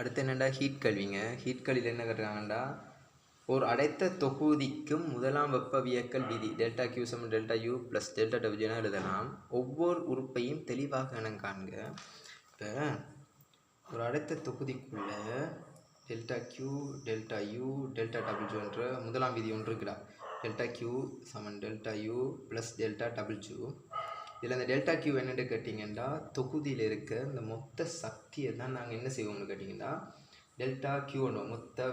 அடுத்து என்னென்னா heat கல்விங்க. Heat கல்வியில் என்ன கேட்டிருக்காங்கன்னா, ஒரு அடைத்த தொகுதிக்கும் முதலாம் வெப்பவியக்கல் விதி டெல்டா கியூ சமம் delta U plus delta W என எழுதலாம். ஒவ்வொரு உறுப்பையும் தெளிவாக என காண்க. இப்போ ஒரு அடைத்த தொகுதிக்குள்ள delta Q delta U delta W என்ற முதலாம் விதி ஒன்று இருக்குடா. டெல்டா கியூ சமன் delta U plus delta W. இதில் இந்த டெல்டா கியூ என்னென்னு கேட்டிங்கன்னா, தொகுதியில் இருக்க இந்த மொத்த சக்தியை தான் நாங்கள் என்ன செய்வோம்னு கேட்டிங்கன்னா, டெல்டா கியூன்னு மொத்த,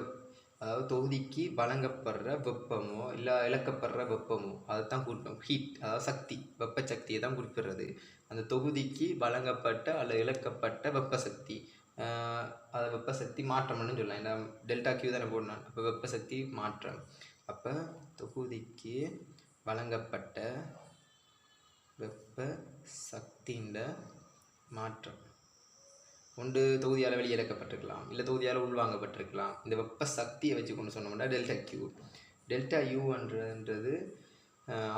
அதாவது தொகுதிக்கு வழங்கப்படுற வெப்பமோ இல்லை இழக்கப்படுற வெப்பமோ அதை தான் குறிப்போம். ஹீட், அதாவது சக்தி, வெப்ப சக்தியை தான் குறிப்பிடுறது. அந்த தொகுதிக்கு வழங்கப்பட்ட அல்லது இழக்கப்பட்ட வெப்ப சக்தி, அதை வெப்ப சக்தி மாற்றம்னு சொல்லலாம். ஏன்னா டெல்டா கியூ தானே போடணும். அப்போ வெப்ப சக்தி மாற்றம். அப்போ தொகுதிக்கு வழங்கப்பட்ட வெப்ப சக்தியின் மாற்றம் ஒன்று தொகுதியால் வெளியிறக்கப்பட்டிருக்கலாம், இல்லை தொகுதியால் உள்வாங்கப்பட்டிருக்கலாம். இந்த வெப்ப சக்தியை வச்சு கொண்டு சொன்னோம்னா டெல்டா கியூ. டெல்டா யூன்றது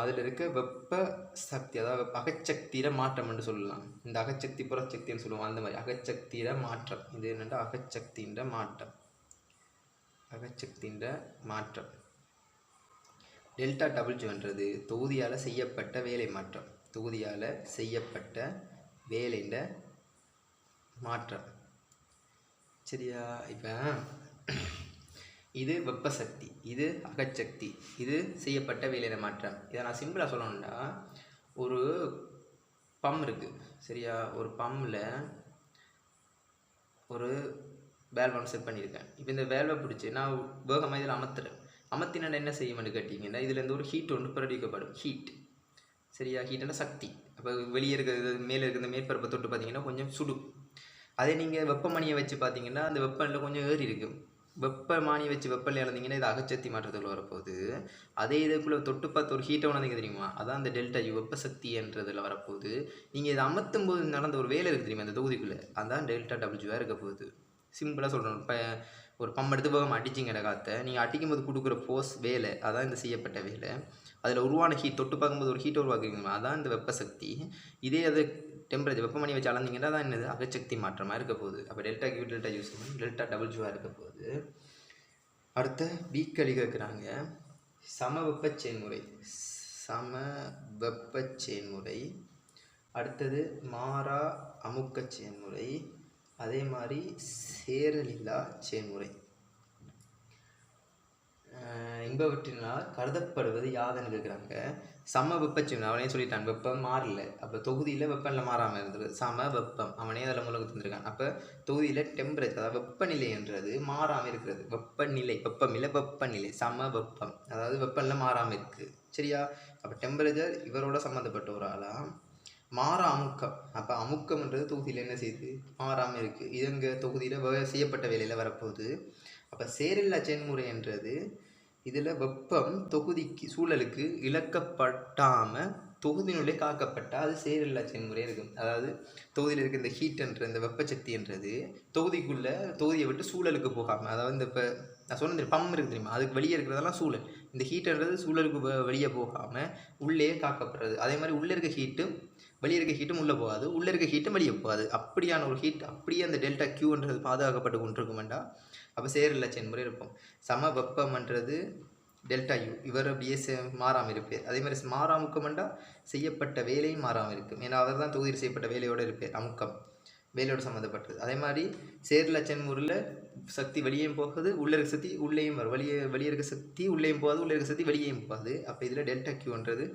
அதில் இருக்க வெப்ப சக்தி, அதாவது அகச்சக்தியில மாற்றம் என்று சொல்லலாம். இந்த அகச்சக்தி புறச்சக்தின்னு சொல்லுவோம். அந்த மாதிரி அகச்சக்தியில மாற்றம். இது என்னென்னா அகச்சக்தியின் மாற்றம். அகச்சக்தியின் மாற்றம். டெல்டா டபிள்யூன்றது தொகுதியால் செய்யப்பட்ட வேலை மாற்றம். தொகுதியால் செய்யப்பட்ட வேலையின் மாற்றம். சரியா? இப்போ இது வெப்ப சக்தி, இது அகச்சக்தி, இது செய்யப்பட்ட வேலையின மாற்றம். இதை நான் சிம்பிளாக சொல்லணும்னா, ஒரு பம்ப் இருக்குது. சரியா? ஒரு பம்மில் ஒரு வேல்வை செட் பண்ணியிருக்கேன். இப்போ இந்த வேல்வை பிடிச்சி நான் வேகமாக இதில் அமர்த்தினா என்ன செய்யும்னு கேட்டிங்கன்னா, இதுலேருந்து ஒரு ஹீட் ஒன்று பிரதிக்கப்படும். ஹீட். சரியா? ஹீட்னா சக்தி. அப்போ வெளியே இருக்கிறது, மேலே இருக்கிற மேற்பரப்பை தொட்டு பார்த்தீங்கன்னா கொஞ்சம் சுடும். அதே நீங்கள் வெப்பமணியை வச்சு பார்த்தீங்கன்னா அந்த வெப்பநிலை கொஞ்சம் ஏறி இருக்கும். வெப்பமானியை வச்சு வெப்பநிலை இழந்தீங்கன்னா இது அகச்சக்தி மாற்றத்தில் வரப்போகுது. அதே இதுக்குள்ளே தொட்டு பார்த்து ஒரு ஹீட்டை உணர்ந்தீங்க தெரியுமா, அதான் அந்த டெல்டா யூ வெப்ப சக்தி என்றதில் வரப்போகுது. நீங்கள் இதை அமர்த்தும் போது நடந்த ஒரு வேலை இருக்குது தெரியுமா அந்த தொகுதிக்குள்ளே, அதான் டெல்டா டபிள்யூவாக இருக்க போகுது. சிம்பிளாக சொல்கிறோம். இப்போ ஒரு பம்ப் எடுத்து வேகம் அடிச்சிங்கிற காற்றை நீங்கள் அடிக்கும் போது கொடுக்குற ஃபோர்ஸ் வேலை, அதான் இந்த செய்யப்பட்ட வேலை. அதில் உருவான ஹீட், தொட்டு பார்க்கும்போது ஒரு ஹீட்டை உருவாக்குவீங்களா, அதான் இந்த வெப்ப சக்தி. இதே அது டெம்பரேச்சர் வெப்பமணி வச்சு அளந்தீங்கன்னா தான் என்னது அகச்சக்தி மாற்றமாக இருக்க போகுது. அப்போ delta Q delta U delta டபிள்யூவாக இருக்க போகுது. அடுத்த வீக்கடி கேட்குறாங்க. சமவெப்ப செயல்முறை. சமவெப்ப செயல்முறை. அடுத்தது மாறா அமுக்க செயல்முறை. அதே மாதிரி சேரலில்லா செயல்முறை. என்பவற்றினால் கருதப்படுவது யாதுன்னு கேட்குறாங்க. சம வெப்பச்செயல்முறை. அவனே சொல்லிட்டான் வெப்பம் மாறல. அப்போ தொகுதியில் வெப்பநிலை மாறாமல் இருந்தது. சம வெப்பம் அவனே அதில் மூலம் தந்திருக்கான். அப்போ தொகுதியில் டெம்பரேச்சர், அதாவது வெப்பநிலை என்றது மாறாமல் இருக்கிறது. வெப்பநிலை, வெப்பமில்லை வெப்பநிலை, சம வெப்பம், அதாவது வெப்பநிலை மாறாமல் இருக்குது. சரியா? அப்போ டெம்பரேச்சர் இவரோட சம்மந்தப்பட்ட ஒரு ஆளாக. மாறா அமுக்கம். அப்போ அமுக்கம்ன்றது தொகுதியில் என்ன செய்யுது, மாறாமல் இருக்குது. இது இங்கே தொகுதியில் செய்யப்பட்ட வேலையில் வரப்போகுது. அப்போ சேரில்லா செயல்முறை என்றது இதில் வெப்பம் தொகுதிக்கு சூழலுக்கு இழக்கப்பட்டாமல் தொகுதியினுடைய காக்கப்பட்டால் அது சேரில்லா செயல்முறை இருக்கும். அதாவது தொகுதியில் இருக்க இந்த ஹீட் என்ற இந்த வெப்பசக்தி என்றது தொகுதிக்குள்ளே தொகுதியை விட்டு சூழலுக்கு போகாமல், அதாவது இந்த இப்போ நான் சொன்ன பம்ப் இருக்குது தெரியுமா, அதுக்கு வெளியே இருக்கிறதெல்லாம் சூழல். இந்த ஹீட்டுன்றது சூழலுக்கு வெளியே போகாமல் உள்ளே காக்கப்படுறது. அதே மாதிரி உள்ளே இருக்க ஹீட்டும் வெளியே இருக்க ஹீட்டும் உள்ளே போகாது, உள்ளே இருக்க ஹீட்டும் வெளியே போகாது. அப்படியான ஒரு ஹீட் அப்படியே அந்த டெல்டா கியூன்றது பாதுகாக்கப்பட்டு கொண்டிருக்குமெண்டா அப்போ சேரில்லா செயல்முறை இருக்கும். சம வெப்பம்ன்றது டெல்டா யூ இவர் அப்படியே மாறாமல் இருப்பார். அதே மாதிரி மாறா அமுக்கம்ண்டா செய்யப்பட்ட வேலையும் மாறாமல் இருக்கும். ஏன்னா அவர் தான் தொகுதியில் செய்யப்பட்ட வேலையோடு இருப்பார். அமுக்கம் வேலையோடு சம்மந்தப்பட்டது. அதே மாதிரி சேரில்லா செயல்முறையில் சக்தி வெளியேயும் போகுது, உள்ளே இருக்க சக்தி உள்ளேயும் வரும். வெளியே இருக்க சக்தி உள்ளேயும் போகாது, உள்ளே இருக்க சக்தி வெளியேயும் போகாது. அப்போ இதில் டெல்டா கியூன்றது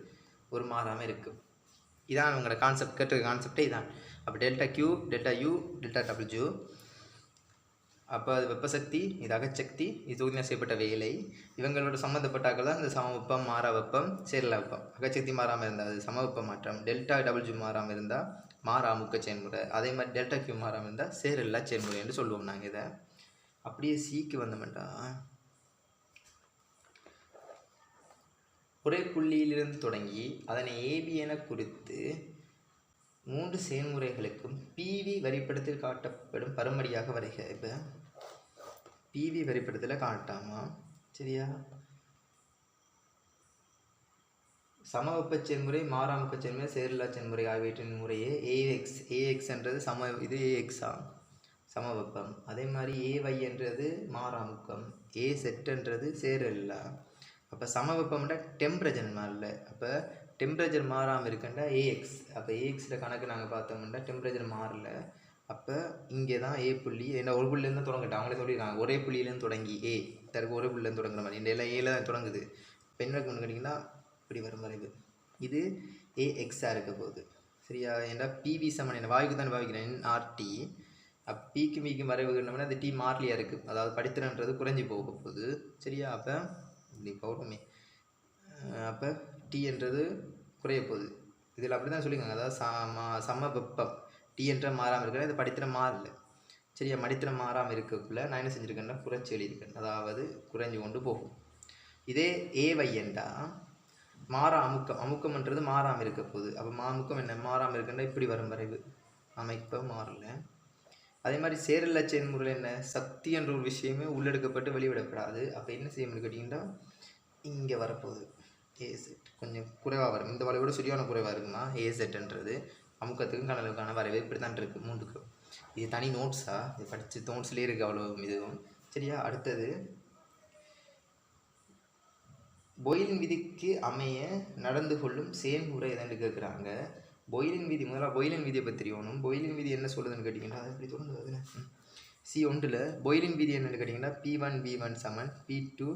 ஒரு மாறாமல் இருக்கும். இதான் அவங்களோட கான்செப்ட், கேட்டிருக்க கான்செப்டே இதான். அப்போ delta Q delta U delta W. அப்போ அது வெப்பசக்தி, இது அகச்சக்தி, இது தொகுதியில் செய்யப்பட்ட வேலை. இவங்களோட சம்மந்தப்பட்டாக்கள் தான் இந்த சம வெப்பம், மாறா வெப்பம், சேரில்லா வெப்பம். அகச்சக்தி மாறாமல் இருந்தால் அது சம வெப்ப மாற்றம். டெல்டா டபிள்யூ மாறாமல் இருந்தால் மாறா அமுக்க செயல்முறை. அதே மாதிரி டெல்டா கியூ மாறாமல் இருந்தால் சேரில்லா செயல்முறை என்று சொல்லுவோம் நாங்கள் இதை. அப்படியே சீக்கு வந்தோம்டா, ஒரே புள்ளியிலிருந்து தொடங்கி அதனை ஏபி என குறித்து 3 செயல்முறைகளுக்கும் பிவி வரிப்படத்தில் காட்டப்படும் பருமடியாக வரைக. இப்போ பிவி வரிப்படத்தில் காட்டாமா? சரியா? சமவெப்ப செயல்முறை, மாறாமுக்க செயல்முறை, சேரில்லா செயல்முறை ஆகியவற்றின் முறையே ஏஎக்ஸ். ஏஎக்ஸ்ன்றது இது ஏஎக்ஸா சமவெப்பம். அதே மாதிரி ஏவைன்றது மாறாமுக்கம், ஏ செட்டுன்றது சேரல்லா. அப்போ சமவெப்பம்னா டெம்பரேச்சர் மாறல. அப்போ டெம்பரேச்சர் மாறாமல் இருக்குன்னா ஏஎக்ஸ். அப்போ ஏஎக்ஸில் கணக்கு நாங்கள் பார்த்தோம்னா டெம்பரேச்சர் மாறல. அப்போ இங்கே தான் ஏ புள்ளி, என்ன ஒரு புள்ளிலேருந்து தொடங்கிட்டேன். அவங்களே சொல்லியிருக்காங்க ஒரே புள்ளியிலேருந்து தொடங்கி ஏ தருக்கு ஒரே புள்ளிலேருந்து தொடங்குற மாதிரி. இந்த எல்லாம் ஏல தான் தொடங்குது. இப்போ என்ன இருக்குன்னு கேட்டிங்கன்னா இப்படி வரும் வரைவு இது ஏஎக்ஸாக இருக்க போகுது. சரியா? ஏன்னா பிவி சமன் என்ன வாயுக்கு தான் பாவிக்கிறேன் என்ஆர்டி. பிக்கு மீக்கும் வரைவுகள்னோம்னா அந்த டி மாறிலியாக இருக்குது. அதாவது படித்திறன்றது குறைஞ்சி போக போகுது. சரியா? அப்போ இப்படி போகணுமே. அப்போ டி என்றது குறைய போகுது. இதில் அப்படி தான் சொல்லியிருக்காங்க. அதாவது சம வெப்பம் டி என்ற மாறாமல் இருக்கிற இது படித்திறம் மாறல. சரியா? மடித்திறம் மாறாமல் இருக்கக்குள்ள நான் என்ன செஞ்சுருக்கேன்னா குறைச்சி எழுதியிருக்கேன். அதாவது குறைஞ்சி கொண்டு போகும். இதே ஏவை என்றா மாறா அமுக்கம், அமுக்கம்ன்றது மாறாமல் இருக்க போகுது. அப்போ அமுக்கம் என்ன மாறாமல் இருக்குன்னா இப்படி வரும் வரைவு அமைப்பை மாறல. அதே மாதிரி சேரல்ல செயல்முறையில் என்ன சக்தி என்ற ஒரு விஷயமே உள்ளெடுக்கப்பட்டு வெளிவிடப்படாது. அப்போ என்ன செய்யணும்னு கேட்டிங்கன்னா இங்கே வரப்போகுது ஏசெட் கொஞ்சம் குறைவாக வரும். இந்த வளைவோட சரியான குறைவாக இருக்குமா ஏசெட்ன்றது அமுக்கத்துக்கும் கனலுக்கான வரைவு இப்படி தான் இருக்குது மூன்றுக்கு. இது தனி நோட்ஸா, இது படித்து நோட்ஸ்லேயே இருக்குது அவ்வளோ இதுவும். சரியா? அடுத்தது பொயிலின் விதிக்கு அமைய நடந்து கொள்ளும் செயல்முறை எதான்னு கேட்குறாங்க. பொயிலின் விதி முதல்ல பொயிலின் விதியை பற்றி தெரியணும். பொயிலின் விதி என்ன சொல்லுதுன்னு கேட்டிங்கன்னா அது எப்படி தொடர்ந்து அதில் C1 பொயிலின் விதி என்னென்னு கேட்டிங்கன்னா P1 V1 சமன் P2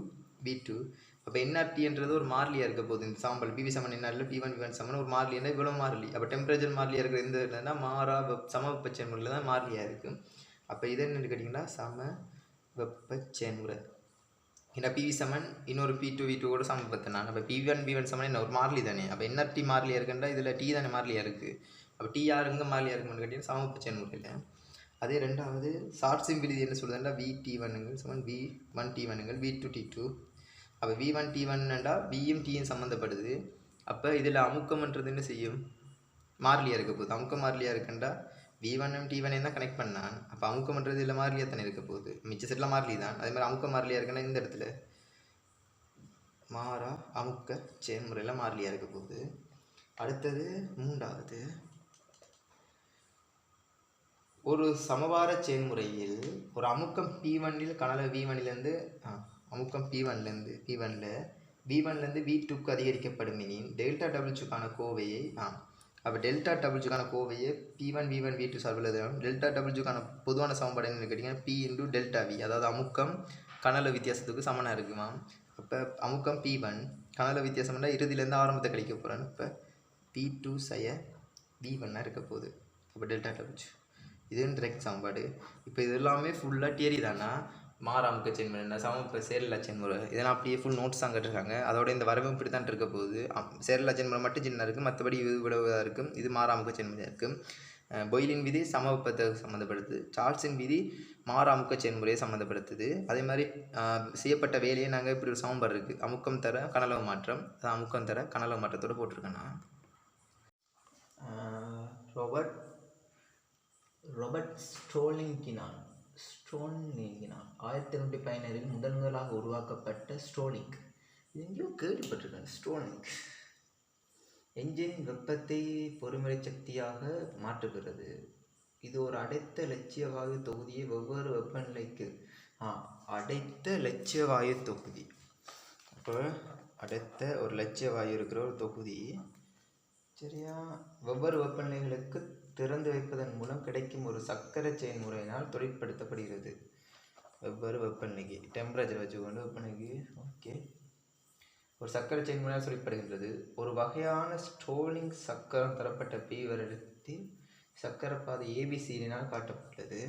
V2. அப்போ என்ஆர்டின்றது ஒரு மாறிலியாக இருக்க போகுது. இந்த சாம்பல் பிவி சமன் என்ஆர்ல P1 V1 சமன் ஒரு மாறிலி என்ன இவ்வளோ மாறிலி. அப்போ டெம்பரேச்சர் மாறிலியாக இருக்கிற இந்த என்னன்னா மாறா சம வெப்ப செயல்முறையில் தான் மாறிலியாக இருக்குது. அப்போ இது என்னென்னு கேட்டிங்கன்னா சம வெப்ப செயல்முறை. ஏன்னா பிவி சமன் இன்னொரு P2 V2 கூட சமன் பார்த்தேன். அப்போ P1 V1 சமன் என்ன ஒரு மாறிலி தானே. அப்போ என்ஆர்டி மாறிலியாக இருக்குன்றா இதில் டி தானே மாறிலியாக இருக்குது. அப்போ டி யார் எங்கே மாறிலியாக இருக்குன்னு கேட்டிங்கன்னா சமவெப்ப செயல்முறையில். அதே ரெண்டாவது ஷார்ட் சிம்பிள் இது என்ன சொல்லுதுன்னா V_T1 சமன் V1T1 V2T2. அப்போ V1T1ன்னா வியும் டியும் சம்மந்தப்படுது. அப்போ இதில் அமுக்கம்ன்றது என்ன செய்யும் மாறிலியாக இருக்க போகுது. அமுக்கம் மாறிலியாக இருக்குன்றா V1 T1 தான் கனெக்ட் பண்ணான். அப்போ அமுக்கம்ன்றது இதில் மாறிலியாக தானே இருக்க போகுது. மிச்ச செட்டில் மாறிலி தான். அதே மாதிரி அமுக்க மாறிலியாக இருக்குன்னா இந்த இடத்துல மாறா அமுக்க செயல்முறையில் மாறிலியாக இருக்க போகுது. அடுத்தது மூன்றாவது ஒரு சமவார செயல்முறையில் ஒரு அமுக்கம் P1 கனல V1லேருந்து அமுக்கம் P1லேருந்து V1லேருந்து V2க்கு அதிகரிக்கப்படும் எனின் டெல்டா டபிள்யூக்கான கோவையை அப்போ டெல்டா டபிள்யூக்கான கோவையை P1 V1 V2 சார்பில் டெல்டா டபிள்யூக்கான பொதுவான சமன்பாடு என்னன்னு கேட்டிங்கன்னா P × டெல்டா V. அதாவது அமுக்கம் கனல வித்தியாசத்துக்கு சமனாக இருக்குமா. அப்போ அமுக்கம் P1 கனல வித்தியாசம்னா இறுதியிலேருந்து ஆரம்பத்தை கழிக்க போகிறேன். இப்போ P2 V1 இருக்க போகுது. அப்போ டெல்டா டபிள்யூ இது டிரெக்ட் சமன்பாடு. இப்போ இது எல்லாமே ஃபுல்லாக தியரி தானா. மாறாமுக்க செயல்முறை என்ன சமவெப்ப சேரல்ல செயல்முறை இதெல்லாம் அப்படியே ஃபுல் நோட்ஸ் தான் கேட்டிருக்காங்க. அதோட இந்த வரவும் இப்படி தான் இருக்க போகுது. சேரல்ல செயல்முறை மட்டும் சின்ன இருக்குது, மற்றபடி இவ்வளவுதாக இருக்கும். இது மாறாமுக்க செயல்முறையாக இருக்குது. பொயிலின் விதி சமவெப்பத்தை சம்மந்தப்படுத்துது. சார்ல்ஸின் விதி மாறாமுக்க செயல்முறையை சம்மந்தப்படுத்துது. அதே மாதிரி செய்யப்பட்ட வேலையை நாங்கள் இப்படி ஒரு சமன்பாடு இருக்குது. அமுக்கம் தர கனலவு மாற்றம், அமுக்கம் தர கனலவு மாற்றத்தோடு போட்டிருக்கேன்னா ராபர்ட் ஸ்ட்ரோலிங்கினால் 1816 முதலாக உருவாக்கப்பட்ட ஸ்ட்ரோலிங். இது எங்கேயோ கேள்விப்பட்டிருக்கேன். ஸ்ட்ரோலிங் என்ஜின் வெப்பத்தை பொறுமுறை சக்தியாக மாற்றுகிறது. இது ஒரு அடைத்த இலட்சிய வாயு தொகுதியை வெவ்வேறு வெப்பநிலைக்கு அடைத்த இலட்சிய வாயு தொகுதி. அப்போ அடைத்த ஒரு இலட்சிய வாயு இருக்கிற ஒரு தொகுதி சரியா வெவ்வேறு வெப்பநிலைகளுக்கு திறந்து வைப்பதன் மூலம் கிடைக்கும் ஒரு சக்கர செயல்முறையினால் தொழிற்படுத்தப்படுகிறது. வெவ்வேறு வெப்பநிலைக்கு டெம்பரேச்சர் வச்சுக்கொண்டு வெப்பநிலைக்கு ஓகே ஒரு சக்கர செயல்முறையால் தொழிற்படுகின்றது. ஒரு வகையான ஸ்ட்ரோலிங் சக்கரம் தரப்பட்ட P வருடத்தில் சக்கரப்பாதை ABCடினால் காட்டப்பட்டுள்ளது.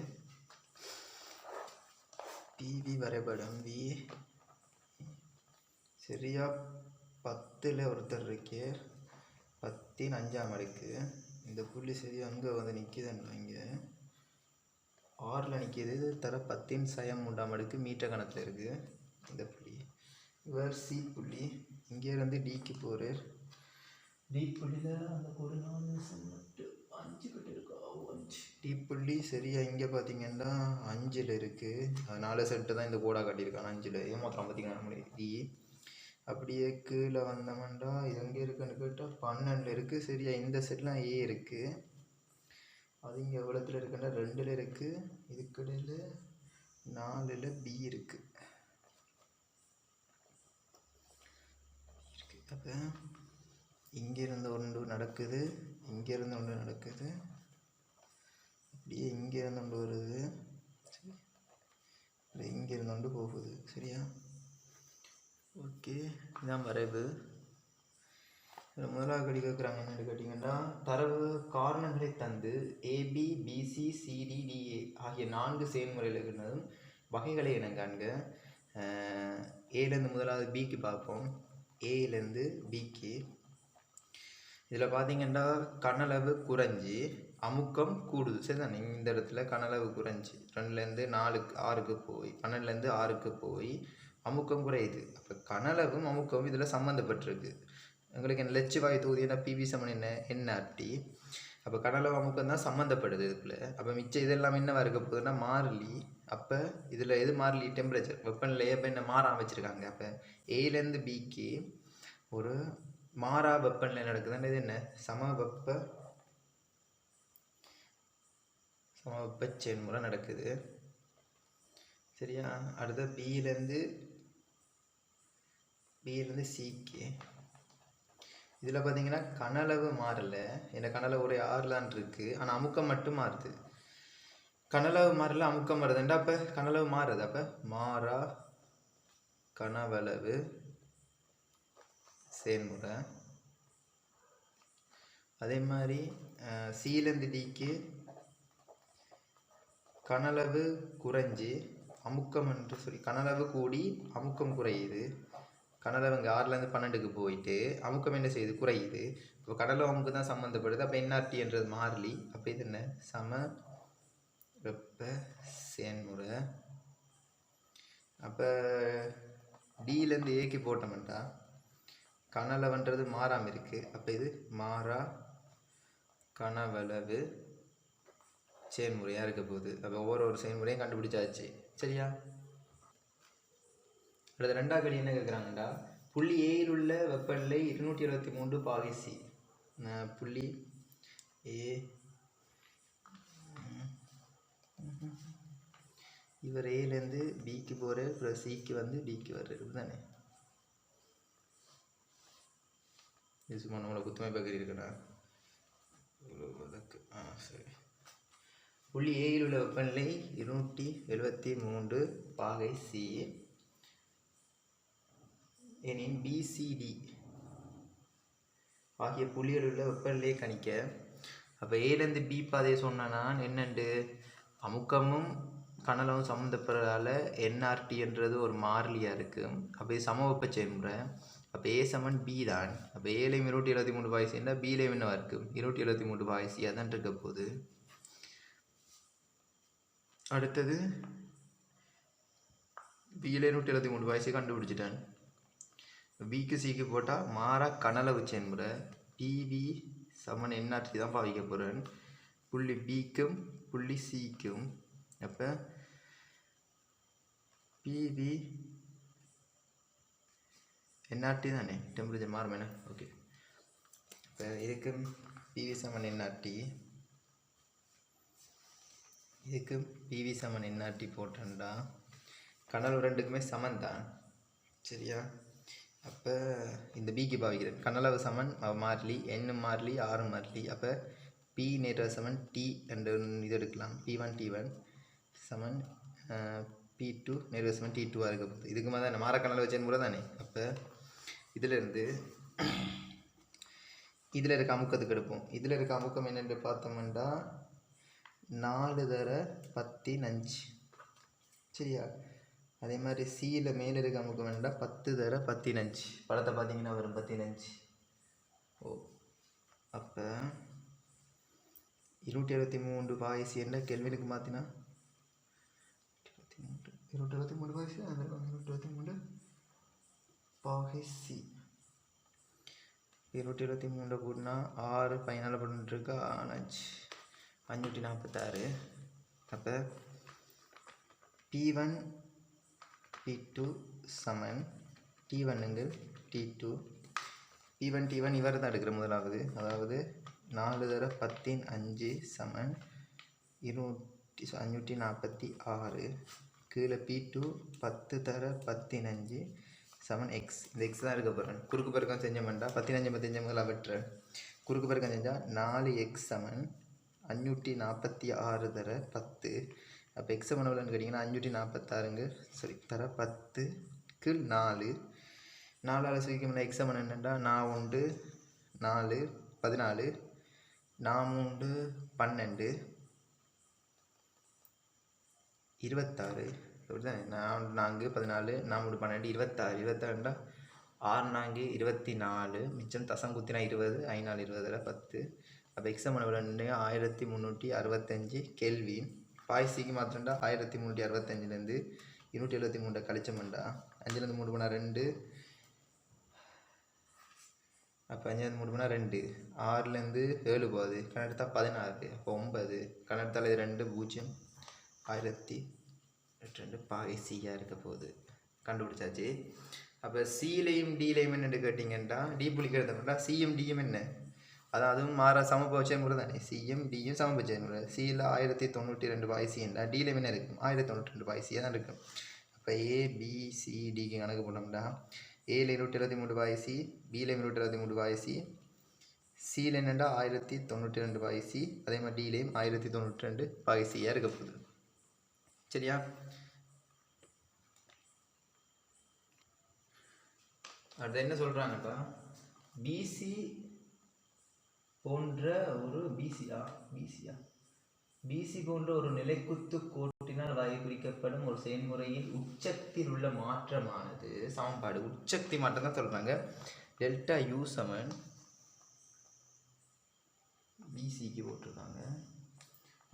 PV வரைபடம் V சரியா 10ல் ஒருத்தர் இருக்கே 10 5ஆம் அடுக்கு. இந்த புள்ளி சரி அங்கே வந்து நிற்கிதுன்னா இங்கே 6ல் நிற்கிது. தர 10 சயம் 3ஆம் அடுக்கு மீட்டர் கணக்கில் இருக்குது. இந்த புள்ளி இவர் C புள்ளி இங்கே இருந்து Dக்கு போகிறார். டி புள்ளியில் அந்த ஒரு 4 5 கிட்ட இருக்கா 5 டி புள்ளி சரியா இங்கே பார்த்தீங்கன்னா 5ல் இருக்குது. 4 செட்டு தான் இந்த கோடாக காட்டியிருக்காங்க 5ல். ஏமாத்திரம் பார்த்தீங்கன்னா நம்மளுடைய டி அப்படியே கீழே வந்தோம்னா இது எங்கே இருக்குன்னு கேட்டால் 12ல் இருக்குது. சரியா இந்த செட்லாம் ஏ இருக்குது. அது இங்கே எவ்வளோத்தில் இருக்குன்னா 2ல் இருக்குது, இதுக்கிடையில் 4ல் பி இருக்குது. அப்போ இங்கேருந்து ஒன்று நடக்குது, இங்கேருந்து ஒன்று நடக்குது, அப்படியே இங்கேருந்து ஒன்று வருது, சரி, இங்கேருந்து ஒன்று போகுது. சரியா? ஓகே, இதான் வரைவு. முதலாவது கடி கேட்குறாங்க என்னென்னு கேட்டிங்கன்னா, தரவு காரணங்களை தந்து ஏபி பிசி சிடி டிஏ ஆகிய 4 செயல்முறையில் இருக்கிறதும் வகைகளை என காண்க. ஏலேருந்து முதலாவது பிக்கு பார்ப்போம். ஏலேருந்து பிக்கு இதில் பார்த்தீங்கன்னா கனளவு குறைஞ்சி அமுக்கம் கூடுது. சரிதான், இந்த இடத்துல கனளவு குறைஞ்சி 2லேருந்து 6க்கு போய் 12லேருந்து 6க்கு போய் அமுக்கம் குறையுது. அப்போ கனளவும் அமுக்கம் இதில் சம்மந்தப்பட்டிருக்கு. உங்களுக்கு என்ன லட்சுவாய் தொகுதி என்ன பிவி சமன் என்ன என்ஆர்டி. அப்போ கனளவு அமுக்கம் தான் சம்மந்தப்படுது இதுக்குள்ள. அப்போ மிச்சம் இதெல்லாம் என்னவா இருக்க போகுதுன்னா மாறிலி. அப்போ இதில் எது மாறிலி? டெம்பரேச்சர், வெப்பநிலையை இப்போ என்ன மாறாமல் வச்சுருக்காங்க. அப்போ ஏலேருந்து பிக்கு ஒரு மாறா வெப்பநிலை நடக்குதுன்னு இது என்ன சமவெப்ப செயல்முறை நடக்குது. சரியா? அடுத்த பியிலேருந்து சிக்கு இதில் பார்த்தீங்கன்னா கனளவு மாறலை. ஏன்னா கனளவு ஒரு 6 இருக்குது, ஆனால் அமுக்கம் மட்டும் மாறுது. கனளவு மாறல, அமுக்கம் மாறுதுண்டா. அப்போ கனளவு மாறுது. அப்போ மாறா கனவளவு செயல்முறை. அதே மாதிரி சிலேருந்து டிக்கு கனளவு குறைஞ்சி அமுக்கம் என்று சொல்லி கனளவு கூடி அமுக்கம் குறையுது. கனளவு இங்கே 6லேருந்து 12க்கு போயிட்டு அமுக்கம் என்ன செய்யுது? குறையுது. இப்போ கடலவு அமுக்கு தான் சம்மந்தப்படுது. அப்போ என்ஆர்டி என்றது மாறிலி. அப்போ இது என்ன சம வெப்ப செயல்முறை. அப்போ டியிலேருந்து ஏக்கு போட்டோம்ட்டா கனளவுன்றது மாறாமல் இருக்குது. அப்போ இது மாறா கனவளவு செயல்முறையாக இருக்க போகுது. அப்போ ஒவ்வொரு செயல்முறையும் கண்டுபிடிச்சாச்சு. சரியா? அடுத்த 2வது கடி என்ன கேட்குறாங்கடா, புள்ளி ஏயில் உள்ள வெப்பநிலை 273 பாகை சி. புள்ளி ஏ இவர் ஏலேருந்து பிக்கு போகிற ப்ளஸ் சிக்கு வந்து டிக்கு வர்றது தானே. இது சும்மா நம்மளை குத்துமை பக்கரி இருக்கடா. சரி. புள்ளி ஏயில் உள்ள வெப்பநிலை 273 பாகை சி எனின் பிசிடி ஆகிய புள்ளியில் உள்ள வெப்பநிலையை கணிக்க. அப்போ ஏலேருந்து பி பாதையை சொன்னா என்னண்டு அமுக்கமும் கனலவும் சம்மந்தப்படுறதால என்ஆர்டி என்றது ஒரு மாறிலியாக இருக்குது. அப்போ இது சமவெப்ப செயல்முறை. அப்போ ஏ சமன் பி தான். அப்போ ஏலையும் 273 பாகை சின்னா பிலையும் என்னவா இருக்குது? 273 பாகை சியாக தான் இருக்க போகுது. அடுத்தது பியில் 273 பாகை சி கண்டுபிடிச்சிட்டேன். பிக்கு சிக்கு போட்டால் மாறா கனளவு செயல்முறை பிவி சமன் என்ஆர்டி தான் பாவிக்க போகிறேன். புள்ளி பிக்கும் புள்ளி சிக்கும். அப்போ பிவி என்ஆர்டி தானே, டெம்பரேச்சர் மாறும். ஓகே, இப்போ இதுக்கு பிவி சமன் என்ஆர்டி, இதுக்கு பிவி சமன் என்ஆர்டி போட்டேன்டா கனளவு ரெண்டுக்குமே சமன் தான். சரியா? அப்போ இந்த பிக்கு பாவிக்கிறேன். கனளவு சமன் மாறிலி, என் மாறிலி, ஆறு மாறிலி. அப்போ பி நேர சமன் டி என்ற இது எடுக்கலாம். P1 T1 சமன் P2 நேர சமன் T2 இருக்க போகுது. இதுக்கு மாதிரி தானே மாற கனளவு செயல்முறை தானே. அப்போ இதிலிருந்து இதில் இருக்க அமுக்கத்துக்கு எடுப்போம். இதில் இருக்க அமுக்கம் என்னென்று பார்த்தோம்னா 4 தர 15. சரியா? அதே மாதிரி சியில் மேலே இருக்க அமுக்கம் என்னென்னா 10 தர 15. படத்தை பார்த்தீங்கன்னா வரும் 15. ஓ, அப்போ 273 பாகை சி என்ன கெல்வினுக்கு மாற்றினா 273 பாகை சி. 273 பாகை சி 273 கூட்டினா 6 14 பண்ணிட்டுருக்கு 546. அப்போ P1 P2 சமன் T1 T2. P1 T1 இவர் தான் எடுக்கிற முதலாவது. அதாவது 4 தர 15 சமன் 546 கீழே P2 10 தர 15 சமன் எக்ஸ். இந்த எக்ஸ் தான் இருக்க போகிறேன். குறுக்கு பெருக்கம் செஞ்சோம்டா 15 முதல்ல வெட்டுறேன். குறுக்கு பெருக்கம் செஞ்சால் 4x சமன் 546 தர 10. அப்போ எக்ஸ் சமன் எவ்வளோன்னு கேட்டிங்கன்னா 546 சரி தர 10க்கு 4 4ஆல் சுருக்கம்னா எக்ஸ் சமன் என்னென்னா 4 4 14 4 12 26 இப்படி தான் 4 14 4 12 26 26 6 4 24 மிச்சம் தசம் குத்தினா 20 5 4 20 10. அப்போ எக்ஸாம் எவ்வளோன்னு 1365 கெல்வின். பாய்சிக்கு மாத்திரம்டா 1365லேருந்து 273 கழிச்சோம்டா 5லேருந்து 3 போனால் 2. அப்போ 5லேருந்து 3 போனால் 2 6லேருந்து 7 போகுது கணெடுத்தா 16 அப்போ 9 கணெடுத்தால் இது 2 0 1002 பாய்சியாக இருக்க போகுது. கண்டுபிடிச்சாச்சு. அப்போ சிலையும் டிலையும் என்னென்னு கேட்டிங்கன்னா டி புளிக்கிறதுனா சிஎம் டிஎம் என்ன அதான் அதுவும் மாற சமபட்ச முறை தானே. சிஎம் டியும் சமபட்ச முறை. சியில் 1092 பாய்சின்னா டிலையும் என்ன இருக்கும் 1092 பாய்சியாக தான் இருக்கும். அப்போ ஏபிசிடிக்கு கணக்கு போனோம்னா ஏல 273 பாய்சி பியில் 273 பாய்சி சியில் என்னென்னா 1092 பாய்சி அதே மாதிரி டிலையும் 1092 பாய்சியாக இருக்க போகுது. சரியா? அடுத்து என்ன சொல்கிறாங்கப்பா பிசி போன்ற ஒரு பிசி போன்ற ஒரு நிலைக்குத்து கோட்டினால் வகைபிரிக்கப்படும் ஒரு செயல்முறையில் உச்சத்தில் உள்ள மாற்றமானது சமன்பாடு உச்சக்தி மாற்றம் தான் சொல்கிறாங்க. டெல்டா யூ சமன் பிசிக்கு போட்டிருக்காங்க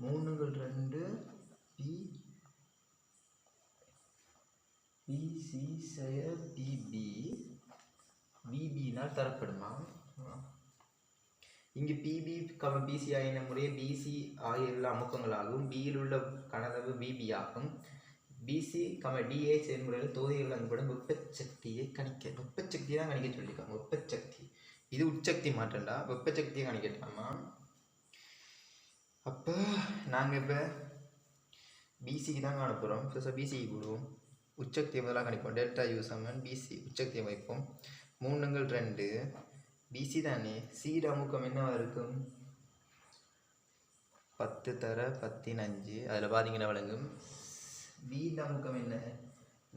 3 பிசி செய்ய பிபினால் தரப்படுமா. இங்கு பிபி பிசி ஆகின முறையே பிசி ஆகியுள்ள அமுக்கங்களாகும். பியில் உள்ள கனதவு பிபி ஆகும். பிசி டிஏ செயல்முறையில் தொகுதிகள் வழங்கப்படும் வெப்பச்சக்தியை தான் கணிக்க சொல்லியிருக்காங்க. வெப்பச்சக்தி இது உட்சக்தி மாற்றம்டா. வெப்பச்சக்தியை கணிக்கலாமா. அப்போ நாங்கள் இப்போ பிசிக்கு தான் காண போகிறோம். பிசிக்கு போடுவோம். உச்சக்தியை முதலாக கணிப்போம். டெல்டா யூ சமன் பிசி உச்சக்தியை வைப்போம். 3 2 பிசி தானே. சீர் அமுக்கம் என்னவா இருக்கும் 10 தர 15 அதில் பார்த்தீங்கன்னா வழங்கும். பியில் அமுக்கம் என்ன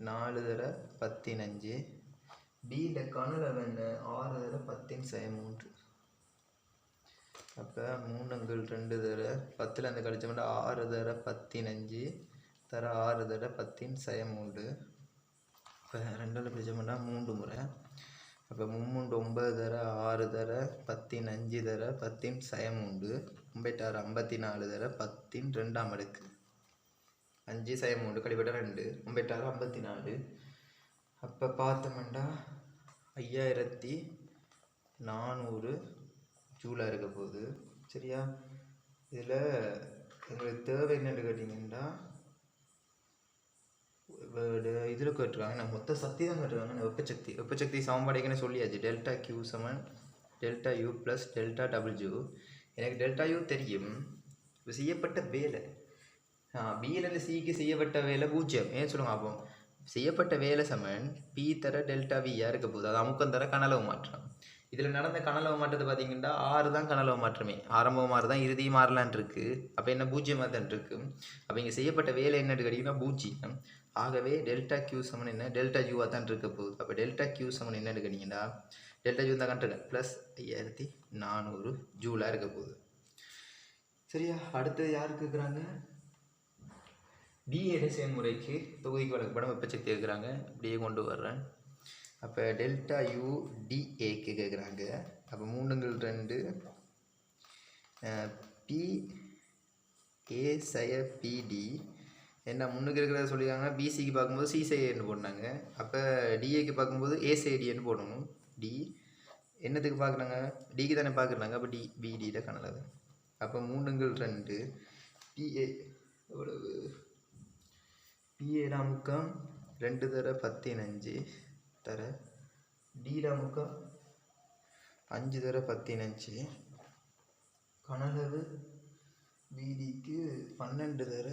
4 தர 15 பியில் கனளவு என்ன 6 தர 10 அப்போ 3 2 தர 10ல் அந்த கழிச்சோம்னா 6 தர 15 தர 6 தர 10 இப்போ 2ல் பிரிச்சோம்னா 3 முறை. அப்போ 3 9 தர 6 தர 15 தர 10 9 54 தர 10 2ஆம் அடுக்கு 5 3 கழிப்பட்ட 2 9 54. அப்போ பார்த்தோம்னா 5400 ஜூலாக இருக்க போகுது. சரியா? இதில் எங்களுக்கு தேவை என்னென்னு கேட்டிங்கன்னா இதில் கேட்டுருக்காங்க. நான் மொத்த சக்தி தான் கேட்டுருக்காங்க. வெப்பச்சக்தி சமன்பாடுன்னு சொல்லியாச்சு. டெல்டா கியூ சமன் delta U plus delta W. எனக்கு டெல்டா யூ தெரியும். இப்போ செய்யப்பட்ட வேலை பியிலேருந்து சிக்கு செய்யப்பட்ட வேலை 0 ஏன் சொல்லுங்க. அப்போ செய்யப்பட்ட வேலை சமன் பி தர டெல்டா வியாக இருக்க போகுது. அது அமுக்கம் தர கனளவு மாற்றம். இதில் நடந்த கனளவு மாற்றத்தை பார்த்தீங்கன்னா 6 தான் கனளவு மாற்றமே. ஆரம்பம் மாறு தான் இறுதி மாறலான் இருக்குது. அப்போ என்ன 0 தான் இருக்குது. அப்போ இங்கே செய்யப்பட்ட வேலை என்னன்னு கேட்டிங்கன்னா 0. ஆகவே டெல்டா கியூ சமன் என்ன டெல்டா யூவாக தான் இருக்க போகுது. அப்போ டெல்டா கியூ சமன் என்னன்னு கேட்டிங்கன்னா டெல்டா யூ தான் கண்டிருக்கேன் ப்ளஸ் 5400 ஜூலாக இருக்க போகுது. சரியா? அடுத்தது யாருக்கு இருக்கிறாங்க டிஏ செயல்முறைக்கு தொகுதிக்கு வழங்கப்படும் வெப்பச்சக்தி இருக்கிறாங்க. இப்படியே கொண்டு வர்றேன். அப்போ டெல்டா யூ டிஏக்கு கேட்குறாங்க. அப்போ 3 2 பி ஏ சய பிடி என்ன முன்னுக்கு இருக்கிறத சொல்லியிருக்காங்க. பிசிக்கு பார்க்கும்போது சி சைடுன்னு போட்டாங்க. அப்போ டிஏக்கு பார்க்கும்போது ஏ சைடின்னு போடணும். டி என்னத்துக்கு பார்க்குறாங்க டிக்கு தானே பார்க்குறாங்க. அப்போ பிடியில் கனலது. அப்போ 3 2 பிஏ எவ்வளவு பிஏட அமுக்கம் 2 தர 15 தர டிட அமுக்கம் 5 தர 15 கனலவு பிடிக்கு 12 தர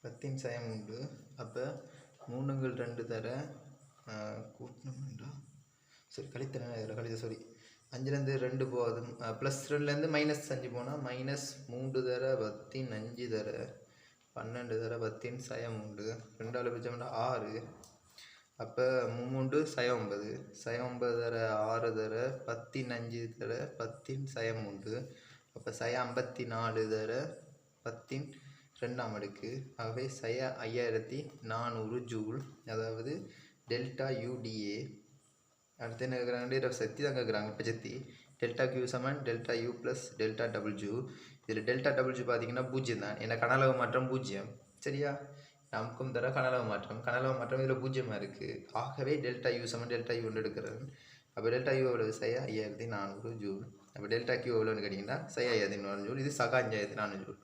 10 சயம் உண்டு. அப்போ 3 தர கூட்டணும்டா. சரி கழித்தன இதில் கழித்த சாரி 5லேருந்து 2 போகுது. ப்ளஸ் 2லேருந்து -5 போனால் -3 தர 5 தர 12 தர 10 சயம் உண்டு. 2ஆல் பிரிச்சோம்னா 6. அப்போ 3 சயம் 9. சயம் 9 தர 6 தர 5 தர 10 சயம் உண்டு. அப்போ சயம் 54 தர 10 2ஆம் அடுக்கு. ஆகவே சய 5400 ஜூல், அதாவது டெல்டா யூடிஏ. அடுத்து என்ன கேட்குறாங்க? சக்தி தான் கேட்குறாங்க. இப்போ சக்தி டெல்டா கியூ சமன் delta U plus delta W. இதில் டெல்டா டபிள்யூ பார்த்தீங்கன்னா 0 தான். ஏன்னா கனளவு மாற்றம் 0. சரியா? நமக்கும் தர கனளவு மாற்றம் இதில் 0 இருக்குது. ஆகவே delta you Saman delta you எடுக்கிறேன். அப்போ டெல்டா யூ எவ்வளவு? சய 5400 ஜூல். அப்போ டெல்டா கியூ எவ்வளோன்னு கேட்டிங்கன்னா சய 5400 ஜூல். இது சக 5400 ஜூல்.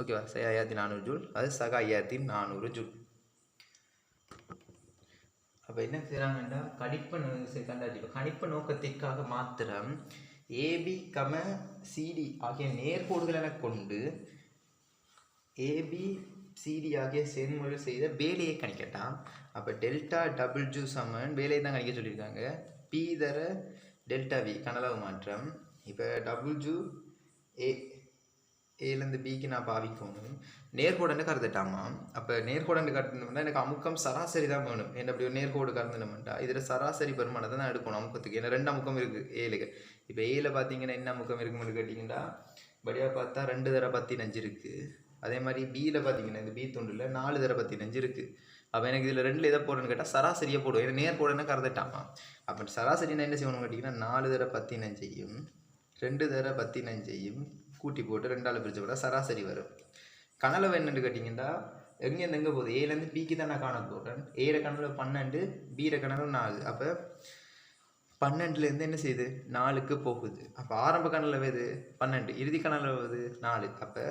ஓகேவா? சய 5400 ஜூல், அது சக 5400 ஜூல். அப்போ என்ன செய்கிறாங்கன்னா கணிப்ப நோக்கத்திற்காக மாத்திரம் ஏபி கம சிடி ஆகிய நேர்கோடுகளை கொண்டு ஏபி சிடி ஆகிய செயல்முறைகள் செய்த வேலையை கணிக்கட்டாம். அப்போ டெல்டா டபிள்யூ சமன் வேலையை தான் கணிக்க சொல்லியிருக்காங்க. பி தர டெல்டா வி கனளவு மாற்றம். இப்போ டபிள்யூ ஏலேருந்து பிக்கு நான் பாவிக்கணும். நேர்கோடன்னு கருதுட்டாமா. அப்போ நேர்கோடன்னு கருதுனோம்னா எனக்கு அமுக்கம் சராசரி தான் வேணும். என்ன அப்படி ஒரு நேர்கோடு கருதுனோம்ட்டா இதில் சராசரி பெருமானத்தை தான் எடுக்கணும் அமுக்கத்துக்கு. ஏன்னா 2 அமுக்கம் இருக்குது ஏழுக்கு. இப்போ ஏல பார்த்தீங்கன்னா என்ன அமுக்கம் இருக்குன்னு கேட்டிங்கன்னா படியாக பார்த்தா 2 தர 15 இருக்குது. அதே மாதிரி பியில் பார்த்தீங்கன்னா இந்த பி துண்டில் 4 தர 15 இருக்குது. அப்போ எனக்கு இதில் 2 எதை போடுறேன்னு கேட்டால் சராசரியாக போடுவோம். ஏன்னா நேர்கோடன்னு கருதுட்டாமா. அப்போ சராசரினா என்ன செய்யணும்னு கேட்டிங்கன்னா 4 தர 15ஐயும் 2 தர 15ஐயும் கூட்டி போட்டு 2ஆல் பிரித்து போட்டால் சராசரி வரும். கனளவு என்னென்னு கேட்டிங்கன்னா எங்கேருந்து எங்கே போகுது? ஏலேருந்து பிக்கு தான் நான் காண போடுறேன். ஏல கனளவு 12, பியில் கனளவு 4. அப்போ 12லேருந்து என்ன செய்யுது? 4க்கு போகுது. அப்போ ஆரம்ப கனளவு எது? 12. இறுதி கனளவு எது? 4. அப்போ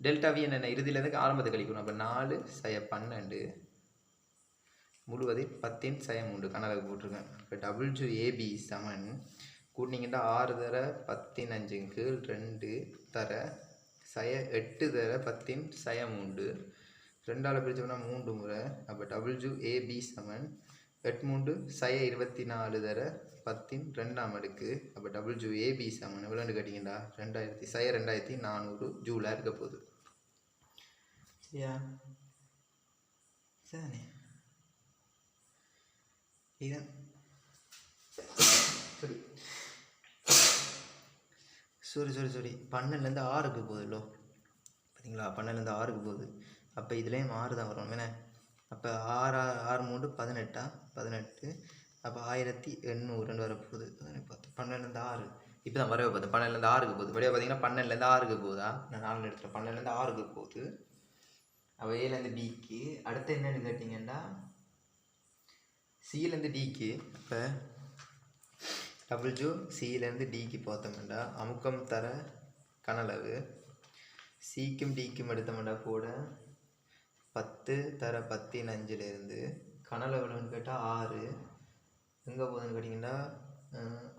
டெல்டா வி என்னென்ன? இறுதியிலேருந்து ஆரம்பத்தை கழிக்கணும். அப்போ 4 சய 12 முழுவதில் 10 சயம் 3 கனளவு போட்டிருக்கேன். இப்போ டபிள்யூ ஏபி சமன் கூட்டினீங்கன்னா 6 தர 15 2 தர சய 8 தர 10 சயம் 3. 2ஆல் பிரிச்சோம்னா 3 முறை. அப்போ டபிள்யூ ஏபி சமன் 8 சய 24 தர 10 2ஆம் அடுக்கு. அப்போ டபிள்யூ ஏபி சமன் எவ்வளோன்னு கேட்டிங்கன்னா 2400 ஜூலாக இருக்க போகுது. சரியா? சரி இதான் சரி 12லேருந்து 6க்கு போகுதுல்லோ. பார்த்தீங்களா? 12லேருந்து 6க்கு போகுது. அப்போ இதுலேயும் 6 தான் வரும். என்ன? அப்போ 6 3 18. அப்போ 1800 வரப்போகுது. 12லேருந்து 6 இப்போ தான் வரவே போகுது. 12லேருந்து 6க்கு போகுது. படியாக பார்த்தீங்கன்னா 12லேருந்து 6க்கு போகுதா? நான் 4 எடுத்துகிறேன். 12லேருந்து 6க்கு போகுது. அப்போ ஏலேருந்து பிக்கு. அடுத்து என்னென்னு கேட்டிங்கன்னா சிலேருந்து டிக்கு. இப்போ டபிள்யூ சிலேருந்து டிக்கு பார்த்தோம்னா அமுக்கம் தர கனளவு சிக்கும் டிக்கும் எடுத்தோம்னா கூட 10 தர 15லேருந்து கனளவுன்னு கேட்டால் 6 எங்கே போகுதுன்னு கேட்டிங்கன்னா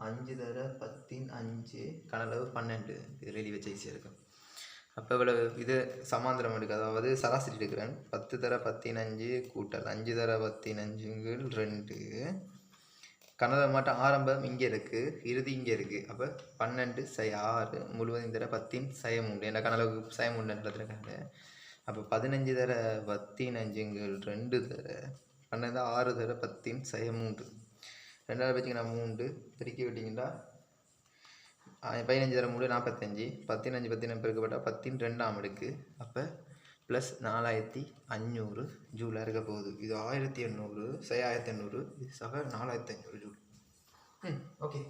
5 தர 15 கனளவு 12. இது ரெடி வச்சு ஈஸியாக இருக்கும். அப்போ இவ்வளோ இது சமாந்திரம் எடுக்கு, அதாவது சராசரி எடுக்கிறேன். 10 தர 15 கூட்டல் 5 தர 15 2 கனளவு மாட்டம் ஆரம்பம் இங்கே இருக்குது, இறுதி இங்கே இருக்குது. அப்போ 12 சய 6 முழுவதும் தர 10 சயம் 3. என்ன கனளவு சயம் 3 எடுத்துருக்காங்க. அப்போ 15 தர 15 2 தர 12 6 தர 10 சயம் 3. 2ஆல் வச்சிங்கன்னா 3 பெருக்கி விட்டிங்கன்னா 15 தர 3 45. 15 15 பெருக்கப்பட்டால் 10 2ஆம் அடுக்கு. அப்போ ப்ளஸ் 4500 ஜூலாக இருக்க போகுது. இது 1800 சய 1800, இது சக 4500 ஜூல். ஓகே.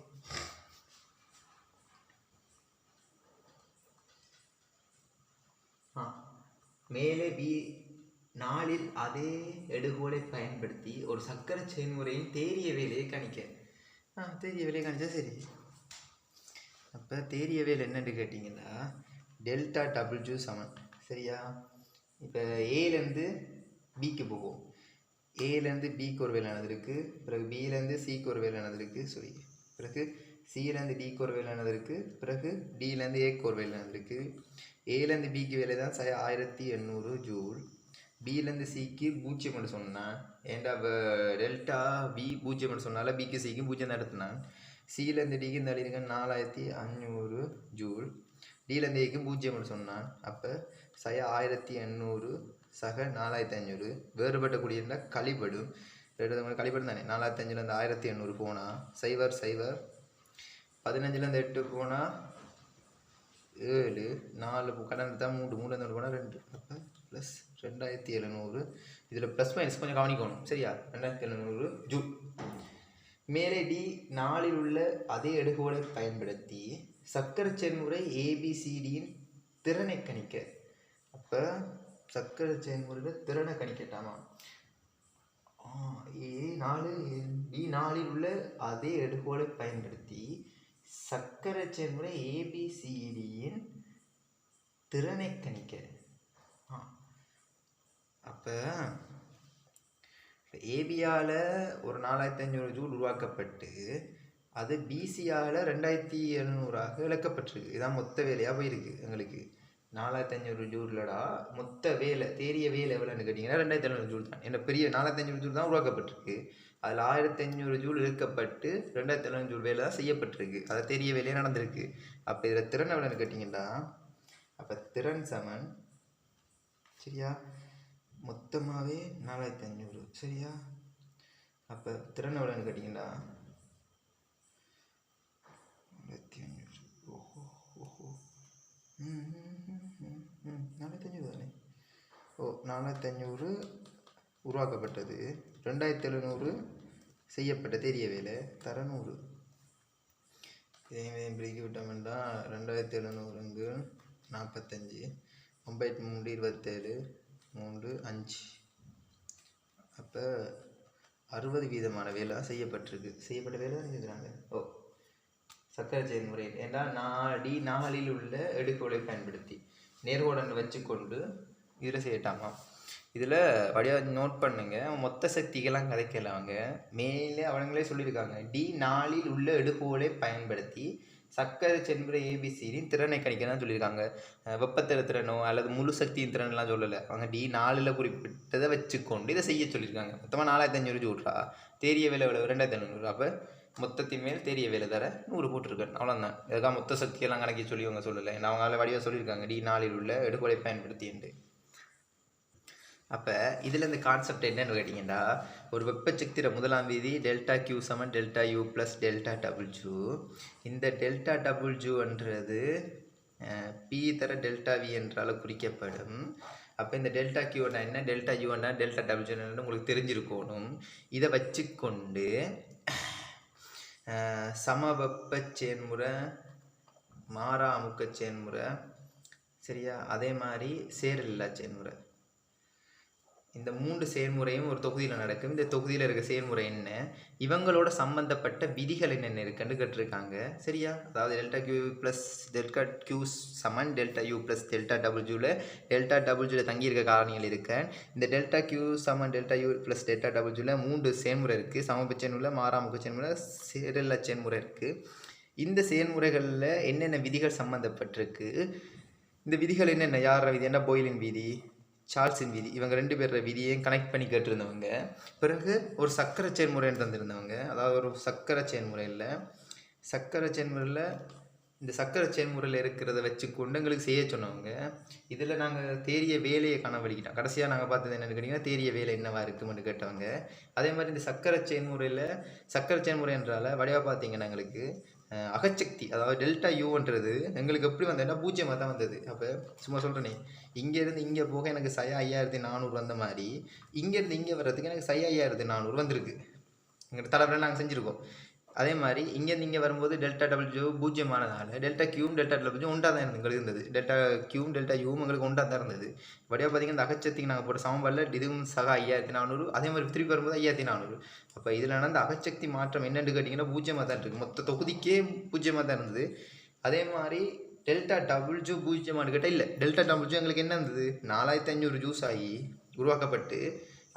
மேலே B4 அதே எடுகோலை பயன்படுத்தி ஒரு சக்கர செயல்முறையின் தேரிய வேலையை கணிக்க. தேரிய வேலையை கணிச்சா சரி. அப்போ தேரிய வேலை என்னென்னு கேட்டிங்கன்னா டெல்டா டபிள்யூ சமன். சரியா? இப்போ ஏலேருந்து பிக்கு போகும். ஏலேருந்து பிக்கு ஒரு வேலை நடந்திருக்கு, பிறகு பியிலேருந்து சிக்கு ஒரு வேலை நடந்திருக்கு, பிறகு சியிலேருந்து டிக்கு ஒரு வேலை நடந்திருக்கு, பிறகு டியிலேருந்து ஏக்கு ஒரு வேலை நடந்திருக்கு. ஏலேருந்து பிக்கு வேலை தான் 1800 ஜூல். பியிலேருந்து சிக்கு 0 மட்டும் சொன்னான். ஏன்டா டெல்டா பி 0 மட்டும் சொன்னால பிக்கு சிக்கு 0 நடத்தினான். சியிலேருந்து டிக்கு இந்த இருக்க 4500 ஜூல். டியிலேருந்து ஏக்கு 0 மட்டும் சொன்னான். அப்போ 1800 சக 4500 வேறுபட்ட கூடியிருந்தா கழிபடும். கழிபடும் தானே. 4500 1800 போனால் 0 0 15 8 போனால் 7 4 கடன் தான் 3 3 போனால் 2 அப்போ ப்ளஸ் 2700. இதில் ப்ளஸ் மைனஸ் கொஞ்சம் கவனிக்கணும் சரியா. 2700 ஜூல். மேலே டி 4இல் உள்ள அதே எடுகோலை பயன்படுத்தி சக்கர செயல்முறை ஏபிசிடியின் திறனை கணிக்க. அப்போ சக்கர செயல்முறையில் திறனை கணிக்கட்டாமா. டி4இல் உள்ள அதே எடுகோலை பயன்படுத்தி சக்கர செயல்முறை ஏபிசிடியின் திறனை கணிக்க. அப்போ ஏபியால் ஒரு 4500 ஜூல் உருவாக்கப்பட்டு அது பிசியால் 2700 இழக்கப்பட்டிருக்கு. இதான் மொத்த வேலையாக போயிருக்கு எங்களுக்கு. 4500 ஜூல்லடா மொத்த வேலை தேரிய வேலை எவ்வளோன்னு கேட்டிங்கன்னா 2700 ஜூல் தான். என்ன பெரிய 4500 ஜூல் தான் உருவாக்கப்பட்டிருக்கு. அதில் 1500 ஜூல் இழுக்கப்பட்டு 2700 ஜூல் வேலை தான் செய்யப்பட்டிருக்கு. அது தெரிய வேலையே நடந்திருக்கு. அப்போ இதில் திறன் எவ்வளோன்னு கேட்டிங்கன்னா அப்போ திறன் சமன் சரியா மொத்தமாகவே 4500 சரியா. அப்போ திறன் எவ்வளோன்னு கேட்டிங்கன்னா 4500. ஓஹோ ஓஹோ 4500 தானே. 4500 உருவாக்கப்பட்டது, 2700 செய்யப்பட்ட தெரிய வேலை தர 100. இதே பிரிக்கி விட்டோம்னா 2700 45 93 27 3 5. அப்போ 60% வேலை செய்யப்பட்டிருக்கு. செய்யப்பட்ட வேலை தான் செஞ்சுக்கிறாங்க. சக்கர செயல்முறையில் ஏன்னா டி4இல் உள்ள எடுகோலை பயன்படுத்தி நேர்கோடன் வச்சுக்கொண்டு இதில் செய்யட்டாமா. இதில் வழியாக நோட் பண்ணுங்க. மொத்த சக்திகள்லாம் கதைக்கலாங்க. மேலே அவங்களே சொல்லியிருக்காங்க டி4இல் உள்ள எடுகோலை பயன்படுத்தி சக்கர செயல்முறை ஏபிசிடியின் திறனை கணிக்கதான் சொல்லியிருக்காங்க. வெப்பத்திற திறனோ அல்லது முழு சக்தியின் திறன்லாம் சொல்லலை. அவங்க டி4இல் குறிப்பிட்டதை வச்சுக்கொண்டு இதை செய்ய சொல்லியிருக்காங்க. மொத்தமாக 4500 ஜூல்ரா தேரிய வேலை எவ்வளவு 2700. அப்போ மொத்தத்தின் மேல் தெரிய வேலை தர 100 போட்டிருக்கேன். அவ்வளோதான். இதுக்காக மொத்த சக்தியெல்லாம் கணக்கி சொல்லி அவங்க சொல்லலை. ஏன்னா அவங்களால வடிவாக சொல்லியிருக்காங்க டி4இல் உள்ள எடுகோலை பயன்படுத்திண்டு. அப்போ இதில் இந்த கான்செப்ட் என்னன்னு கேட்டிங்கன்னா ஒரு வெப்பச்சக்திர முதலாம் விதி டெல்டா கியூ சமன் delta U plus delta W. இந்த டெல்டா டபுள் ஜூன்றது பி தர டெல்டா வி என்றால் குறிக்கப்படும். அப்போ இந்த டெல்டா கியூனா என்ன டெல்டா யூன்னா டெல்டா டபுள் ஜூ என்னன்னு உங்களுக்கு தெரிஞ்சிருக்கணும். இதை வச்சுக்கொண்டு சமவெப்ப செயல்முறை மாறா அமுக்க செயல்முறை சரியா அதே மாதிரி சேரலில்லா செயல்முறை இந்த 3 செயல்முறையும் ஒரு தொகுதியில் நடக்கும். இந்த தொகுதியில் இருக்க செயல்முறை என்ன இவங்களோட சம்பந்தப்பட்ட விதிகள் என்னென்ன இருக்குன்னு கேட்டிருக்காங்க சரியா. அதாவது delta Q plus delta Q சமன் டெல்டா யூ ப்ளஸ் டெல்டா டபுள் ஜூவில் தங்கியிருக்க காரணிகள் இருக்க. இந்த டெல்டா கியூ சமன் டெல்டா யூ ப்ளஸ் டெல்டா டபுள் ஜூவில் 3 செயல்முறை இருக்குது. சமவெப்ப செயல்முறை மாறாமுக செயல்முறை சேரலில்லா செயல்முறை இருக்குது. இந்த செயல்முறைகளில் என்னென்ன விதிகள் சம்மந்தப்பட்டிருக்கு இந்த விதிகள் என்னென்ன யார விதி என்ன பாயிலின் விதி சார்ல்ஸின் விதி இவங்க 2 பேரோட விதியையும் கனெக்ட் பண்ணி கேட்டிருந்தவங்க. பிறகு ஒரு சக்கர செயல்முறைன்னு தந்திருந்தவங்க. அதாவது ஒரு சக்கர செயல்முறையில் இந்த சக்கர செயல்முறையில் இருக்கிறத வச்சுக்கொண்டு எங்களுக்கு செய்ய சொன்னவங்க. இதில் நாங்கள் தேரிய வேலையை கனவழிக்கிட்டோம். கடைசியாக நாங்கள் பார்த்தது என்னென்னு கேட்டிங்கன்னா தேரிய வேலை என்னவா இருக்குமென்னு கேட்டவங்க. அதே மாதிரி இந்த சக்கர செயல்முறை என்றால் வடிவாக பார்த்தீங்கன்னா எங்களுக்கு அகச்சக்தி அதாவது டெல்டா யூன்றது எங்களுக்கு எப்படி வந்ததுன்னா 0 தான் வந்தது. அப்போ சும்மா சொல்கிறேனே இங்கேருந்து இங்கே போக எனக்கு 5400 வந்த மாதிரி இங்கேருந்து இங்கே வர்றதுக்கு எனக்கு 5400 வந்திருக்கு. எங்கள் தலைவரை நாங்கள் செஞ்சுருக்கோம். அதே மாதிரி இங்கேருந்து இங்கே வரும்போது டெல்டா டபுள் ஜூ 0 டெல்டா கியூவும் டெல்டா டபுள் ஜூ ஒன்றா தான் எங்களுக்கு இருந்தது. டெல்டா கியூவும் டெல்டா யூவும் எங்களுக்கு ஒன்றா தான் இருந்தது. வடிவாக பார்த்தீங்கன்னா இந்த அகச்சக்திக்கு நாங்கள் போட்ட சமன்பாடில் இதுவும் சக 5400 அதே மாதிரி திருப்பி வரும்போது 5400. அப்போ இதில் நடந்த அகச்சக்தி மாற்றம் என்னென்னு கேட்டிங்கன்னா 0 தான் இருக்குது. மொத்த தொகுதிக்கே 0 தான் இருந்தது. அதே மாதிரி டெல்டா டபுள் ஜூ 0 கேட்டால் இல்லை. டெல்டா டபுள் ஜூ எங்களுக்கு என்ன இருந்தது 4500 ஜூஸ் ஆகி உருவாக்கப்பட்டு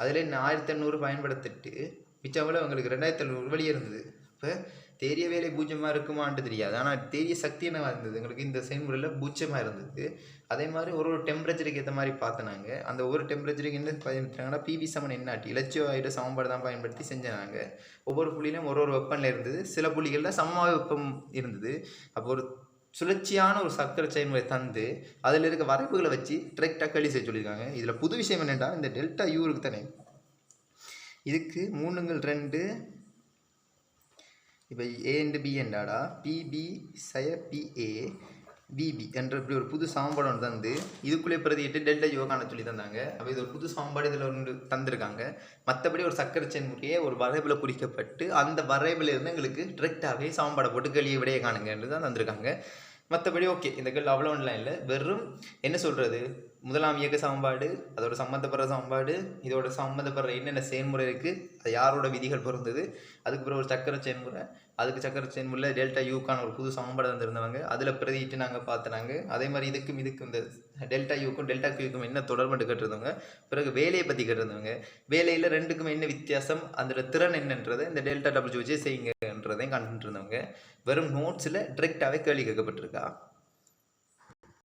அதில் 1800 பயன்படுத்திட்டு மிச்சம் எங்களுக்கு 2700 வெளியே இருந்தது. இப்போ தேரிய வேலை பூஜ்ஜியமாக இருக்குமான்ட்டு தெரியாது, ஆனால் தேரிய சக்தி என்ன இருந்தது எங்களுக்கு இந்த செயல்முறையில் பூஜ்ஜியமாக இருந்தது. அதே மாதிரி ஒரு டெம்பரேச்சருக்கு ஏற்ற மாதிரி பார்த்தினாங்க. அந்த ஒரு டெம்பரேச்சருக்கு என்ன பயன்படுத்தினாங்கன்னா பிவி சமன் என்னாட்டி இலட்சிய சமன்பாடு தான் பயன்படுத்தி செஞ்சாங்க. ஒவ்வொரு புள்ளியிலும் ஒரு வெப்பனில் இருந்தது, சில புள்ளிகளில் சமமாக வெப்பம் இருந்தது. அப்போ ஒரு சுழற்சியான ஒரு சக்கர செயல்முறை தந்து அதில் இருக்க வரைப்புகளை வச்சு டிரெக்டாக கேள்வி செய்ய சொல்லியிருக்காங்க. இதில் புது விஷயம் என்னென்னா இந்த டெல்டா யூ இருக்கு தானே, இதுக்கு 3 இப்போ ஏ அண்டு பி என்றாடா பிபி சய பிஏ பிபி என்ற இப்படி ஒரு புது சமன்பாடு ஒன்று தந்து இதுக்குள்ளே பிரதிட்டு டெல்டா யூ காண சொல்லி தந்தாங்க. அப்போ இது ஒரு புது சமன்பாடு இதில் ஒன்று தந்திருக்காங்க. மற்றபடி ஒரு சக்கர செயல்முறையே ஒரு வரைவில் குறிக்கப்பட்டு அந்த வரைவில் இருந்து எங்களுக்கு டிரெக்டாகவே சமன்பாடை போட்டு கேள்வியை விடையை காணுங்கன்னு தான் தந்திருக்காங்க. மற்றபடி ஓகே, இந்த கேள்வி அவ்வளோ ஒன்றுலாம் இல்லை. வெறும் என்ன சொல்கிறது, முதலாம் இயக்க சமன்பாடு, அதோட சம்மந்தப்படுற சமன்பாடு, இதோட சம்மந்தப்படுற என்னென்ன செயல்முறை இருக்குது, அது யாரோட விதிகள் பொருந்தது, அதுக்கு பிறகு ஒரு சக்கர செயல்முறை, அதுக்கு சக்கர செயல்முறையில் டெல்டா யூக்கான ஒரு புது சமன்பாடு தந்திருந்தவங்க, அதில் பிரதிட்டு நாங்கள் பார்த்துனாங்க. அதே மாதிரி இதுக்கும் இந்த டெல்டா யூக்கும் டெல்டா கியூக்கும் என்ன தொடர்பு கேட்டிருந்தவங்க. பிறகு வேலையை பற்றி கேட்டிருந்தவங்க. வேலையில் ரெண்டுக்கும் என்ன வித்தியாசம், அதில் திறன் என்னன்றதை இந்த டெல்டா டபிள்யூ வச்சு செய்யுங்கன்றதையும் கண்டுட்டு இருந்தவங்க. வெறும் நோட்ஸில் டிரெக்டாகவே கேள்வி கேட்கப்பட்டிருக்கா.